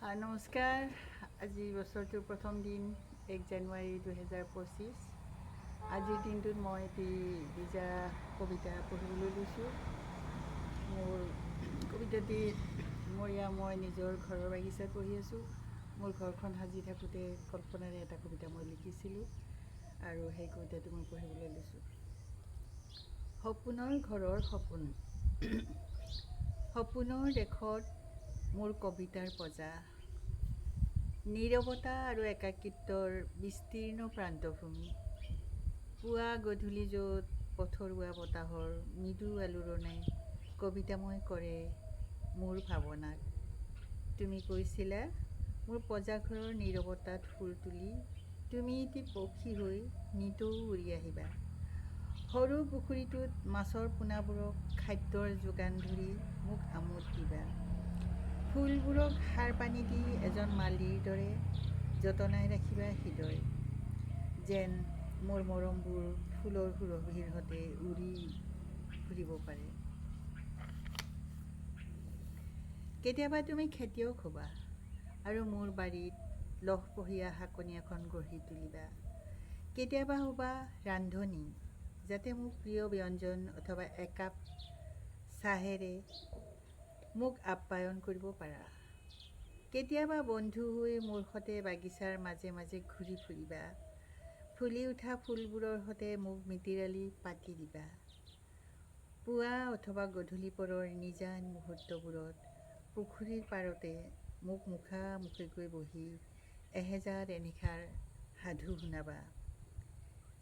নমস্কাৰ। আজি বছৰটোৰ প্ৰথম দিন 1 জানুৱাৰী 2025। আজিৰ দিনটোত মই এটি নিজা কবিতা পঢ়িবলৈ লৈছোঁ। মোৰ কবিতাটি মই নিজৰ ঘৰৰ বাগিচাত পঢ়ি আছোঁ। মোৰ ঘৰখন সাজি থাকোঁতে কল্পনাৰে এটা কবিতা মই লিখিছিলোঁ আৰু সেই কবিতাটো মই পঢ়িবলৈ লৈছোঁ। সপোনৰ ঘৰৰ সপোন। সপোনৰ দেশত মোৰ কবিতাৰ পজা, নীৰৱতা আৰু একাকিত্বৰ বিস্তীৰ্ণ প্ৰান্তভূমি। পুৱা গধূলি য'ত পথৰুৱা বতাহৰ মৃদু আলোড়নে কবিতাময় কৰে মোৰ ভাৱনাক। তুমি কৈছিলা মোৰ পজাঘৰৰ নীৰৱতাত সুৰ তুলি তুমি এটি পক্ষী হৈ নিতৌ উৰি আহিবা। সৰু পুখুৰীটোত মাছৰ পোনাবোৰক খাদ্যৰ যোগান ধৰি মোক আমোদ দিবা। ফুলবোৰক সাৰ পানী দি এজন মালীৰ দৰে যতনাই ৰাখিবা হৃদয়, যেন মোৰ মৰমবোৰ ফুলৰ সুৰভিৰ সতে উৰি ফুৰিব পাৰে। কেতিয়াবা তুমি খেতিয়ক হ'বা আৰু মোৰ বাৰীত লহপহীয়া শাকনি এখন গঢ়ি তুলিবা। কেতিয়াবা হ'বা ৰান্ধনী, যাতে মোক প্ৰিয় ব্যঞ্জন অথবা একাপ চাহেৰে মোক আপ্যায়ন কৰিব পাৰা। কেতিয়াবা বন্ধু হৈ মোৰ সতে বাগিচাৰ মাজে মাজে ঘূৰি ফুৰিবা। ফুলি উঠা ফুলবোৰৰ সতে মোক মিতিৰালি পাতি দিবা। পুৱা অথবা গধূলি পৰৰ নিজান মুহূৰ্তবোৰত পুখুৰীৰ পাৰতে মোক মুখামুখিকৈ বহি এহেজাৰ এনিশাৰ সাধু শুনাবা।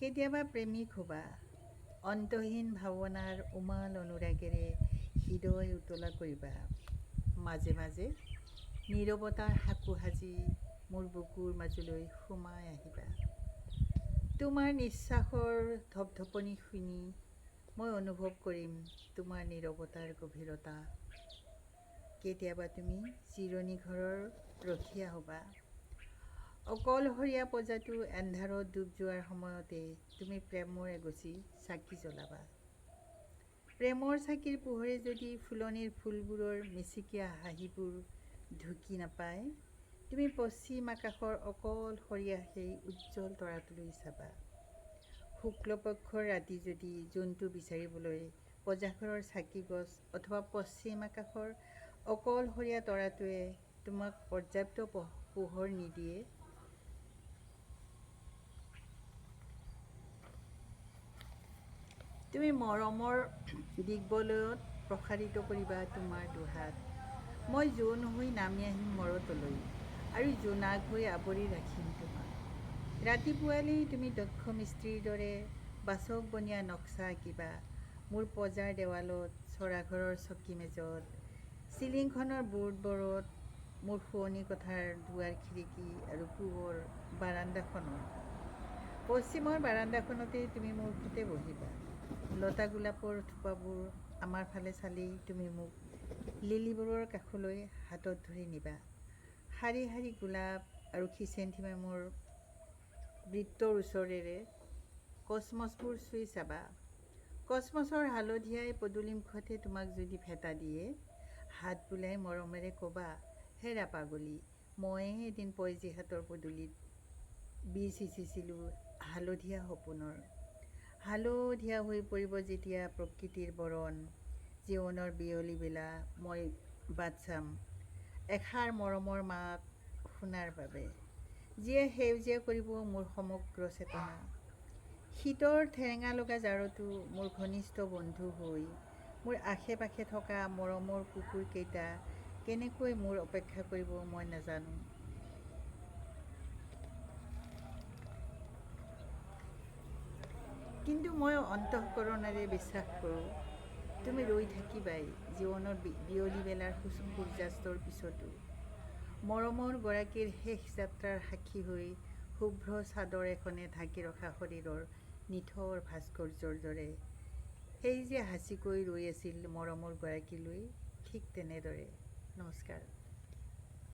কেতিয়াবা প্ৰেমিক হ'বা, অন্তহীন ভাৱনাৰ উমাল অনুৰাগেৰে হৃদয় উতলা কৰিবা। মাজে মাজে নীৰৱতাৰ সাঁকো সাজি মোৰ বুকুৰ মাজলৈ সোমাই আহিবা। তোমাৰ নিশ্বাসৰ ধপধপনি শুনি মই অনুভৱ কৰিম তোমাৰ নীৰৱতাৰ গভীৰতা। কেতিয়াবা তুমি জিৰণি ঘৰৰ ৰখীয়া হ'বা। অকলশৰীয়া পজাটো এন্ধাৰত ডুব যোৱাৰ সময়তে তুমি প্ৰেমৰ এগছি চাকি জ্বলাবা। প্ৰেমৰ চাকিৰ পোহৰে যদি ফুলনিৰ ফুলবোৰৰ মিচিকীয়া হাঁহিবোৰ ঢুকি নাপায়, তুমি পশ্চিম আকাশৰ অকলশৰীয়া সেই উজ্জ্বল তৰাটোলৈ চাবা। শুক্লপক্ষৰ ৰাতি যদি জন্তু বিচাৰিবলৈ পজাঘৰৰ চাকি গছ অথবা পশ্চিম আকাশৰ অকলশৰীয়া তৰাটোৱে তোমাক পৰ্যাপ্ত পোহৰ নিদিয়ে, তুমি মৰমৰ দিগবলয়ত প্ৰসাৰিত কৰিবা তোমাৰ দুহাত। মই জোন হৈ নামি আহিম মৰতলৈ আৰু জোনাক হৈ আৱৰি ৰাখিম তোমাক। ৰাতিপুৱালেই তুমি দক্ষ মিস্ত্ৰীৰ দৰে বাচক বনীয়া নক্সা আঁকিবা মোৰ পজাৰ দেৱালত, চৰাঘৰৰ চকী মেজত, চিলিংখনৰ বোৰ্ডবোৰত, মোৰ শোৱনি কোঠাৰ দুৱাৰ খিৰিকী আৰু পূবৰ বাৰান্দাখনত। পশ্চিমৰ বাৰান্দাখনতে তুমি মোৰ সৈতে বহিবা। লতা গোলাপৰ থোপাবোৰ আমাৰ ফালে চালেই তুমি মোক লিলিবোৰৰ কাষলৈ হাতত ধৰি নিবা। শাৰী শাৰী গোলাপ আৰু খিচেন্থিমেমৰ বৃত্তৰ ওচৰেৰে কচমচবোৰ চুই চাবা। কচমচৰ হালধীয়াই পদূলিমুখতে তোমাক যদি ভেটা দিয়ে, হাত বোলাই মৰমেৰে ক'বা, হেৰা পাগলী, ময়ে এদিন পঁইজীহাটৰ পদূলিত বীজ সিঁচিছিলোঁ হালধীয়া সপোনৰ। হালধীয়া হৈ পৰিব যেতিয়া প্ৰকৃতিৰ বৰণ, জীৱনৰ বিয়লি বেলা মই বাট চাম এষাৰ মৰমৰ মাত শুনাৰ বাবে, যিয়ে সেউজীয়া কৰিব মোৰ সমগ্ৰ চেতনা। শীতৰ ঠেৰেঙা লগা জাৰতো মোৰ ঘনিষ্ঠ বন্ধু হৈ মোৰ আশে পাশে থকা মৰমৰ কুকুৰকেইটা কেনেকৈ মোৰ অপেক্ষা কৰিব মই নাজানো। কিন্তু মই অন্তঃকৰণেৰে বিশ্বাস কৰোঁ তুমি ৰৈ থাকিবাই জীৱনৰ বিয়লি বেলাৰ সূৰ্যাস্তৰ পিছতো। মৰমৰ গৰাকীৰ শেষ যাত্ৰাৰ সাক্ষী হৈ শুভ্ৰ চাদৰ এখনে ঢাকি ৰখা শৰীৰৰ নিথৰ ভাস্কৰ্যৰ দৰে সেই যে হাচিকৈ ৰৈ আছিল মৰমৰ গৰাকীলৈ, ঠিক তেনেদৰে। নমস্কাৰ।